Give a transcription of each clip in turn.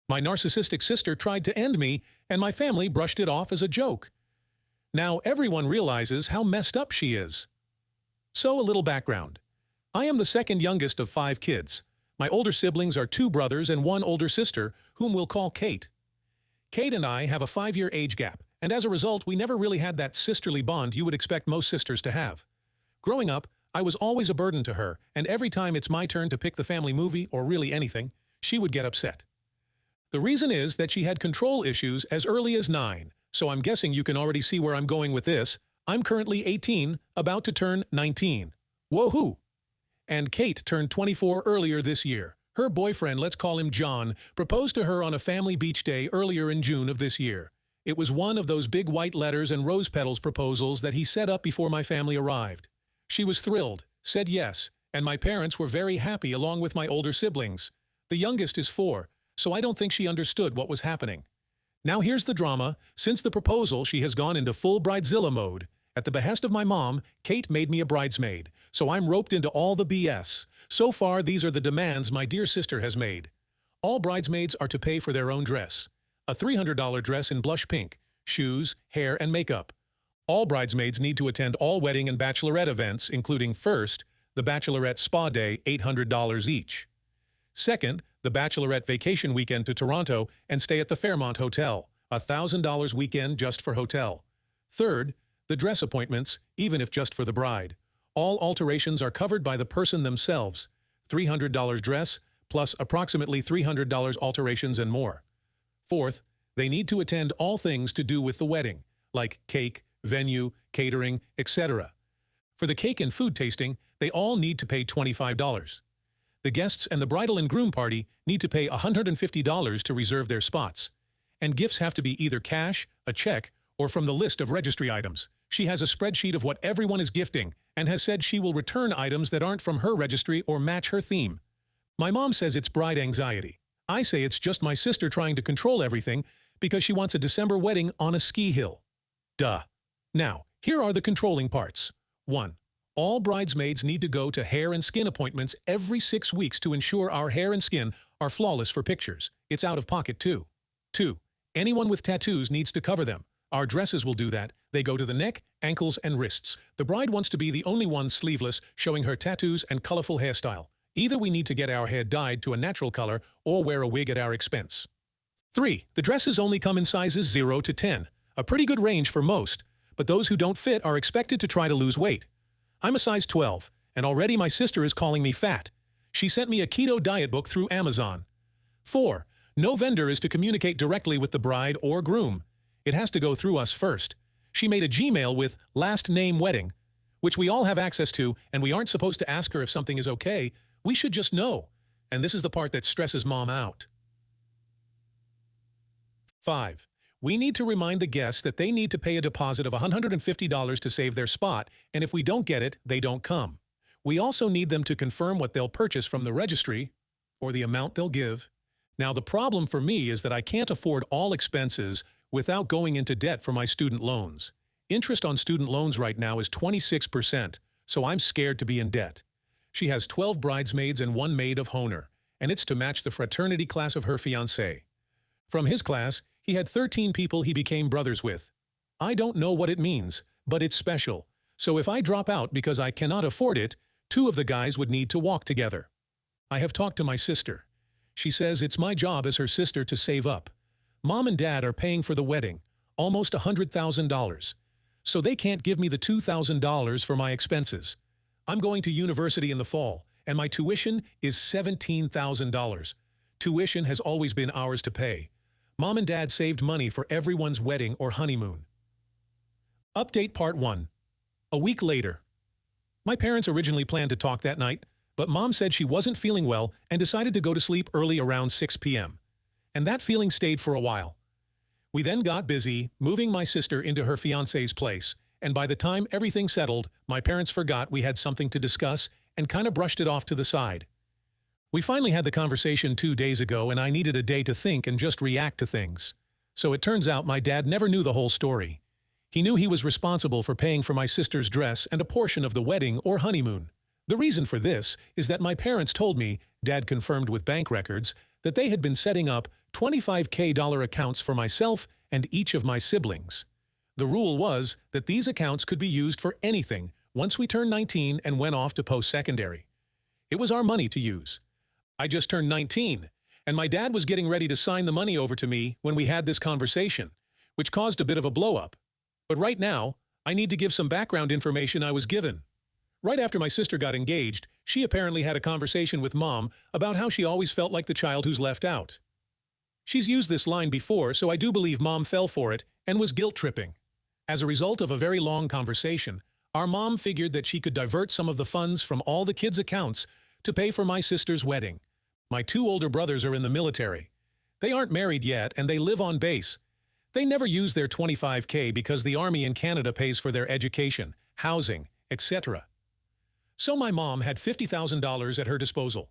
My narcissistic sister tried to end me, and my family brushed it off as a joke. Now everyone realizes how messed up she is. So a little background. I am the second youngest of 5 kids. My older siblings are 2 brothers and 1 older sister, whom we'll call Kate. Kate and I have a 5-year age gap, and as a result, we never really had that sisterly bond you would expect most sisters to have. Growing up, I was always a burden to her, and every time it's my turn to pick the family movie, or really anything, she would get upset. The reason is that she had control issues as early as 9, so I'm guessing you can already see where I'm going with this. I'm currently 18, about to turn 19. Woohoo! And Kate turned 24 earlier this year. Her boyfriend, let's call him John, proposed to her on a family beach day earlier in June of this year. It was one of those big white letters and rose petals proposals that he set up before my family arrived. She was thrilled, said yes, and my parents were very happy along with my older siblings. The youngest is 4, so I don't think she understood what was happening. Now here's the drama. Since the proposal, she has gone into full bridezilla mode. At the behest of my mom, Kate made me a bridesmaid, so I'm roped into all the BS. So far, these are the demands my dear sister has made. All bridesmaids are to pay for their own dress. A $300 dress in blush pink, shoes, hair, and makeup. All bridesmaids need to attend all wedding and bachelorette events, including first, the bachelorette spa day, $800 each. Second, the bachelorette vacation weekend to Toronto and stay at the Fairmont Hotel, $1,000 weekend just for hotel. Third, the dress appointments, even if just for the bride. All alterations are covered by the person themselves, $300 dress, plus approximately $300 alterations and more. Fourth, they need to attend all things to do with the wedding, like cake, venue, catering, etc. For the cake and food tasting, they all need to pay $25. The guests and the bridal and groom party need to pay $150 to reserve their spots. And gifts have to be either cash, a check, or from the list of registry items. She has a spreadsheet of what everyone is gifting and has said she will return items that aren't from her registry or match her theme. My mom says it's bride anxiety. I say it's just my sister trying to control everything because she wants a December wedding on a ski hill. Duh. Now, here are the controlling parts. 1. All bridesmaids need to go to hair and skin appointments every 6 weeks to ensure our hair and skin are flawless for pictures. It's out of pocket too. 2. Anyone with tattoos needs to cover them. Our dresses will do that. They go to the neck, ankles, and wrists. The bride wants to be the only one sleeveless, showing her tattoos and colorful hairstyle. Either we need to get our hair dyed to a natural color or wear a wig at our expense. 3. The dresses only come in sizes 0 to 10, a pretty good range for most, but those who don't fit are expected to try to lose weight. I'm a size 12, and already my sister is calling me fat. She sent me a keto diet book through Amazon. 4. No vendor is to communicate directly with the bride or groom. It has to go through us first. She made a Gmail with last name wedding, which we all have access to, and we aren't supposed to ask her if something is okay. We should just know. And this is the part that stresses mom out. 5. We need to remind the guests that they need to pay a deposit of $150 to save their spot, and if we don't get it, they don't come. We also need them to confirm what they'll purchase from the registry, or the amount they'll give. Now, the problem for me is that I can't afford all expenses without going into debt for my student loans. Interest on student loans right now is 26%, so I'm scared to be in debt. She has 12 bridesmaids and 1 maid of honor, and it's to match the fraternity class of her fiancé. From his class, he had 13 people he became brothers with. I don't know what it means, but it's special. So if I drop out because I cannot afford it, 2 of the guys would need to walk together. I have talked to my sister. She says it's my job as her sister to save up. Mom and Dad are paying for the wedding, almost $100,000. So they can't give me the $2,000 for my expenses. I'm going to university in the fall, and my tuition is $17,000. Tuition has always been ours to pay. Mom and Dad saved money for everyone's wedding or honeymoon. Update Part 1. A week later. My parents originally planned to talk that night, but Mom said she wasn't feeling well and decided to go to sleep early around 6 p.m. And that feeling stayed for a while. We then got busy moving my sister into her fiancé's place, and by the time everything settled, my parents forgot we had something to discuss and kind of brushed it off to the side. We finally had the conversation 2 days ago, and I needed a day to think and just react to things. So it turns out my dad never knew the whole story. He knew he was responsible for paying for my sister's dress and a portion of the wedding or honeymoon. The reason for this is that my parents told me, Dad confirmed with bank records, that they had been setting up $25K accounts for myself and each of my siblings. The rule was that these accounts could be used for anything once we turned 19 and went off to post-secondary. It was our money to use. I just turned 19, and my dad was getting ready to sign the money over to me when we had this conversation, which caused a bit of a blow-up. But right now, I need to give some background information I was given. Right after my sister got engaged, she apparently had a conversation with Mom about how she always felt like the child who's left out. She's used this line before, so I do believe Mom fell for it and was guilt-tripping. As a result of a very long conversation, our mom figured that she could divert some of the funds from all the kids' accounts to pay for my sister's wedding. My two older brothers are in the military. They aren't married yet, and they live on base. They never use their $25K because the Army in Canada pays for their education, housing, etc. So my mom had $50,000 at her disposal.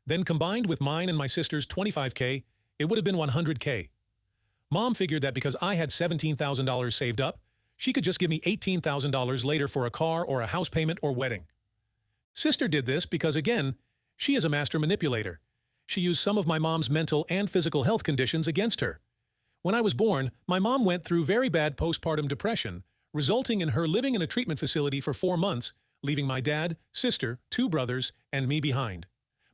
Then combined with mine and my sister's $25K, it would have been $100K. Mom figured that because I had $17,000 saved up, she could just give me $18,000 later for a car or a house payment or wedding. Sister did this because, again, she is a master manipulator. She used some of my mom's mental and physical health conditions against her. When I was born, my mom went through very bad postpartum depression, resulting in her living in a treatment facility for 4 months, leaving my dad, sister, 2 brothers, and me behind.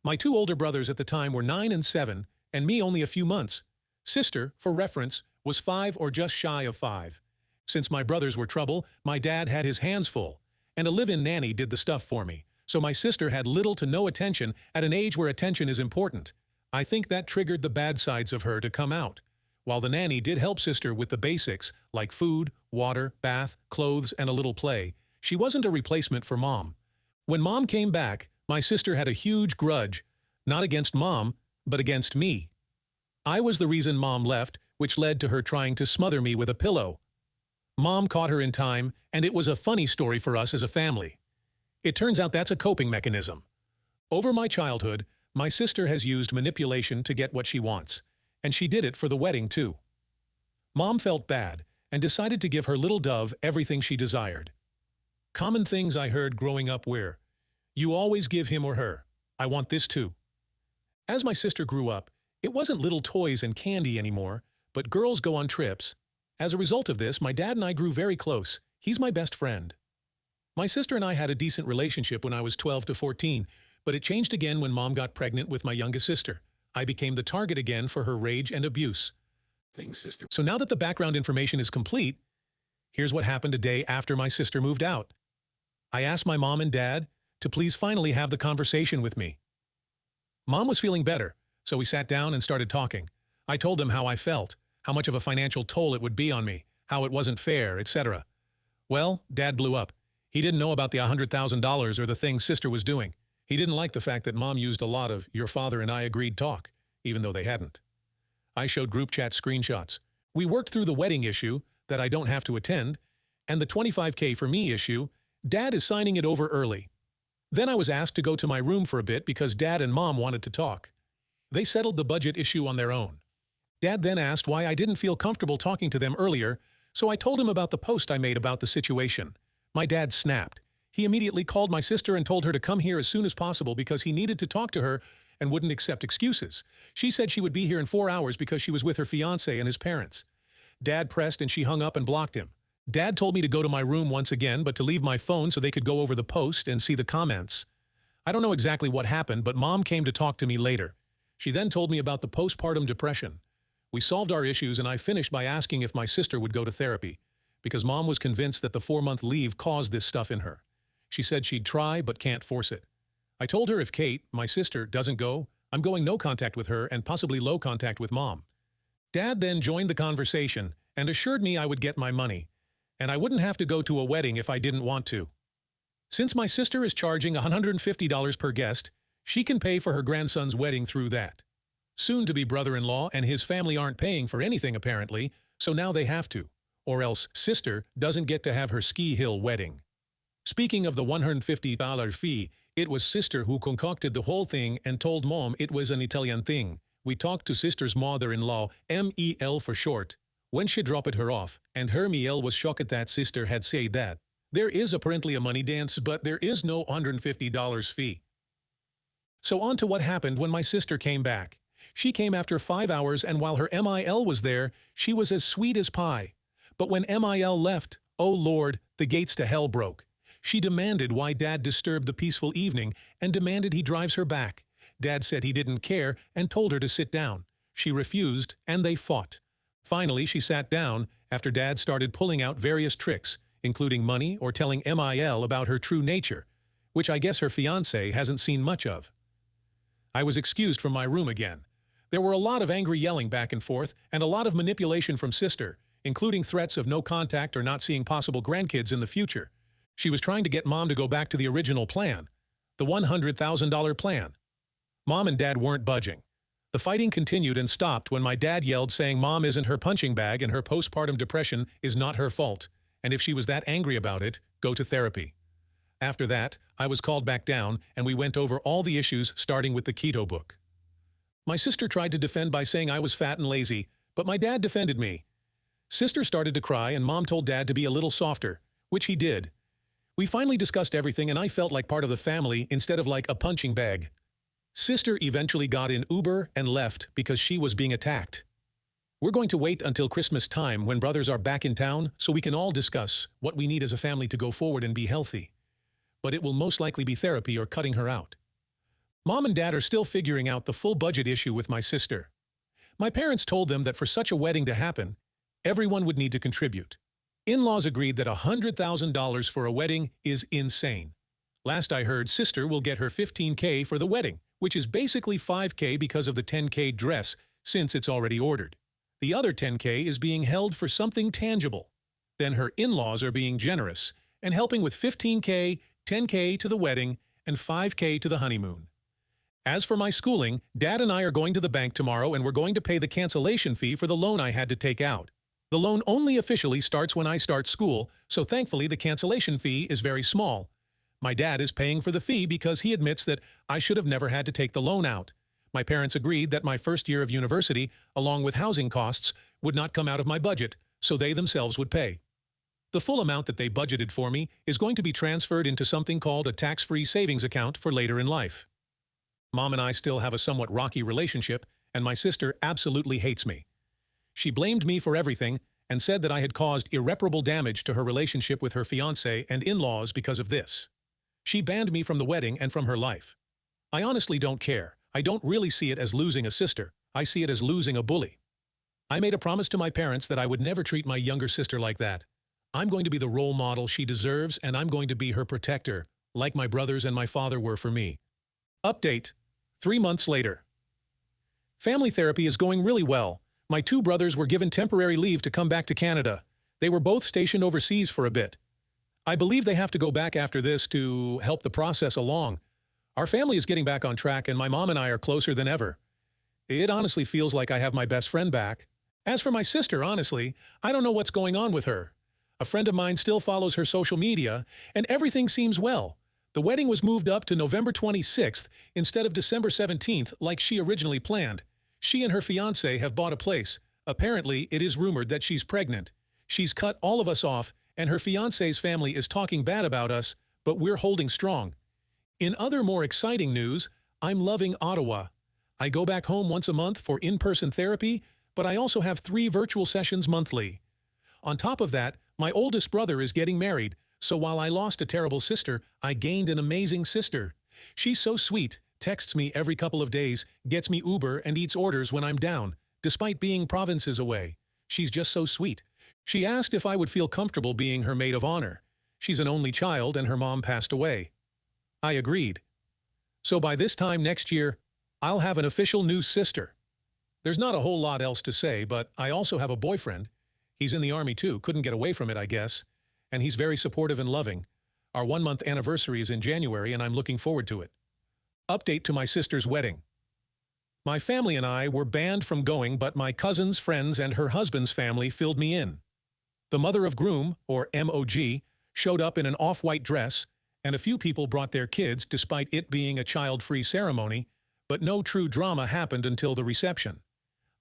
My 2 older brothers at the time were 9 and 7, and me only a few months. Sister, for reference, was 5 or just shy of 5. Since my brothers were trouble, my dad had his hands full, and a live-in nanny did the stuff for me, so my sister had little to no attention at an age where attention is important. I think that triggered the bad sides of her to come out. While the nanny did help sister with the basics, like food, water, bath, clothes, and a little play, she wasn't a replacement for Mom. When Mom came back, my sister had a huge grudge, not against Mom, but against me. I was the reason Mom left, which led to her trying to smother me with a pillow. Mom caught her in time, and it was a funny story for us as a family. It turns out that's a coping mechanism. Over my childhood, my sister has used manipulation to get what she wants, and she did it for the wedding too. Mom felt bad and decided to give her little dove everything she desired. Common things I heard growing up were, "You always give him or her. I want this too." As my sister grew up, it wasn't little toys and candy anymore, but girls go on trips. As a result of this, my dad and I grew very close. He's my best friend. My sister and I had a decent relationship when I was 12 to 14, but it changed again when Mom got pregnant with my youngest sister. I became the target again for her rage and abuse. So now that the background information is complete, here's what happened a day after my sister moved out. I asked my mom and dad to please finally have the conversation with me. Mom was feeling better, so we sat down and started talking. I told them how I felt, how much of a financial toll it would be on me, how it wasn't fair, etc. Well, Dad blew up. He didn't know about the $100,000 or the things Sister was doing. He didn't like the fact that Mom used a lot of "your father and I agreed" talk, even though they hadn't. I showed group chat screenshots. We worked through the wedding issue, that I don't have to attend, and the $25K for me issue. Dad is signing it over early. Then I was asked to go to my room for a bit because Dad and Mom wanted to talk. They settled the budget issue on their own. Dad then asked why I didn't feel comfortable talking to them earlier, so I told him about the post I made about the situation. My dad snapped. He immediately called my sister and told her to come here as soon as possible because he needed to talk to her and wouldn't accept excuses. She said she would be here in 4 hours because she was with her fiancé and his parents. Dad pressed and she hung up and blocked him. Dad told me to go to my room once again, but to leave my phone so they could go over the post and see the comments. I don't know exactly what happened, but Mom came to talk to me later. She then told me about the postpartum depression. We solved our issues and I finished by asking if my sister would go to therapy, because Mom was convinced that the 4-month leave caused this stuff in her. She said she'd try but can't force it. I told her if Kate, my sister, doesn't go, I'm going no contact with her and possibly low contact with Mom. Dad then joined the conversation and assured me I would get my money, and I wouldn't have to go to a wedding if I didn't want to. Since my sister is charging $150 per guest, she can pay for her grandson's wedding through that. Soon-to-be brother-in-law and his family aren't paying for anything apparently, so now they have to. Or else sister doesn't get to have her ski hill wedding. Speaking of the $150 fee, it was sister who concocted the whole thing and told Mom it was an Italian thing. We talked to sister's mother-in-law, MEL for short, when she dropped her off, and her MEL was shocked that sister had said that. There is apparently a money dance, but there is no $150 fee. So on to what happened when my sister came back. She came after 5 hours, and while her MIL was there, she was as sweet as pie. But when MIL left, oh Lord, the gates to hell broke. She demanded why Dad disturbed the peaceful evening and demanded he drives her back. Dad said he didn't care and told her to sit down. She refused, and they fought. Finally, she sat down after Dad started pulling out various tricks, including money or telling MIL about her true nature, which I guess her fiancé hasn't seen much of. I was excused from my room again. There were a lot of angry yelling back and forth and a lot of manipulation from sister, including threats of no contact or not seeing possible grandkids in the future. She was trying to get Mom to go back to the original plan, the $100,000 plan. Mom and Dad weren't budging. The fighting continued and stopped when my dad yelled saying Mom isn't her punching bag and her postpartum depression is not her fault, and if she was that angry about it, go to therapy. After that, I was called back down and we went over all the issues starting with the keto book. My sister tried to defend by saying I was fat and lazy, but my dad defended me. Sister started to cry and Mom told Dad to be a little softer, which he did. We finally discussed everything and I felt like part of the family instead of like a punching bag. Sister eventually got in Uber and left because she was being attacked. We're going to wait until Christmas time when brothers are back in town so we can all discuss what we need as a family to go forward and be healthy. But it will most likely be therapy or cutting her out. Mom and Dad are still figuring out the full budget issue with my sister. My parents told them that for such a wedding to happen, everyone would need to contribute. In-laws agreed that $100,000 for a wedding is insane. Last I heard, sister will get her $15K for the wedding, which is basically $5K because of the $10K dress, since it's already ordered. The other $10K is being held for something tangible. Then her in-laws are being generous and helping with $15K, $10K to the wedding, and $5K to the honeymoon. As for my schooling, Dad and I are going to the bank tomorrow and we're going to pay the cancellation fee for the loan I had to take out. The loan only officially starts when I start school, so thankfully the cancellation fee is very small. My dad is paying for the fee because he admits that I should have never had to take the loan out. My parents agreed that my first year of university, along with housing costs, would not come out of my budget, so they themselves would pay. The full amount that they budgeted for me is going to be transferred into something called a tax-free savings account for later in life. Mom and I still have a somewhat rocky relationship, and my sister absolutely hates me. She blamed me for everything and said that I had caused irreparable damage to her relationship with her fiancé and in-laws because of this. She banned me from the wedding and from her life. I honestly don't care. I don't really see it as losing a sister. I see it as losing a bully. I made a promise to my parents that I would never treat my younger sister like that. I'm going to be the role model she deserves, and I'm going to be her protector, like my brothers and my father were for me. Update: 3 months later. Family therapy is going really well. My 2 brothers were given temporary leave to come back to Canada. They were both stationed overseas for a bit. I believe they have to go back after this to help the process along. Our family is getting back on track and my mom and I are closer than ever. It honestly feels like I have my best friend back. As for my sister, honestly, I don't know what's going on with her. A friend of mine still follows her social media and everything seems well. The wedding was moved up to November 26th instead of December 17th like she originally planned. She and her fiancé have bought a place. Apparently, it is rumored that she's pregnant. She's cut all of us off, and her fiancé's family is talking bad about us, but we're holding strong. In other more exciting news, I'm loving Ottawa. I go back home once a month for in-person therapy, but I also have 3 virtual sessions monthly. On top of that, my oldest brother is getting married, so while I lost a terrible sister, I gained an amazing sister. She's so sweet. Texts me every couple of days, gets me Uber, and eats orders when I'm down, despite being provinces away. She's just so sweet. She asked if I would feel comfortable being her maid of honor. She's an only child and her mom passed away. I agreed. So by this time next year, I'll have an official new sister. There's not a whole lot else to say, but I also have a boyfriend. He's in the army too, couldn't get away from it, I guess. And he's very supportive and loving. Our 1-month anniversary is in January and I'm looking forward to it. Update to my sister's wedding. My family and I were banned from going, but my cousins, friends, and her husband's family filled me in. The mother of groom, or MOG, showed up in an off-white dress, and a few people brought their kids despite it being a child-free ceremony, but no true drama happened until the reception.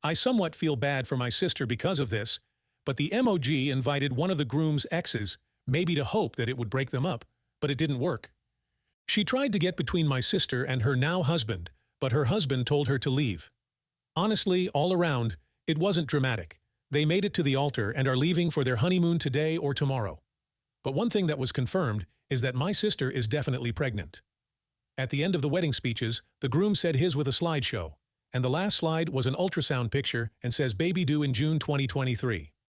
I somewhat feel bad for my sister because of this, but the MOG invited one of the groom's exes, maybe to hope that it would break them up, but it didn't work. She tried to get between my sister and her now husband, but her husband told her to leave. Honestly, all around, it wasn't dramatic. They made it to the altar and are leaving for their honeymoon today or tomorrow. But one thing that was confirmed is that my sister is definitely pregnant. At the end of the wedding speeches, the groom said his with a slideshow, and the last slide was an ultrasound picture and says baby due in June 2023.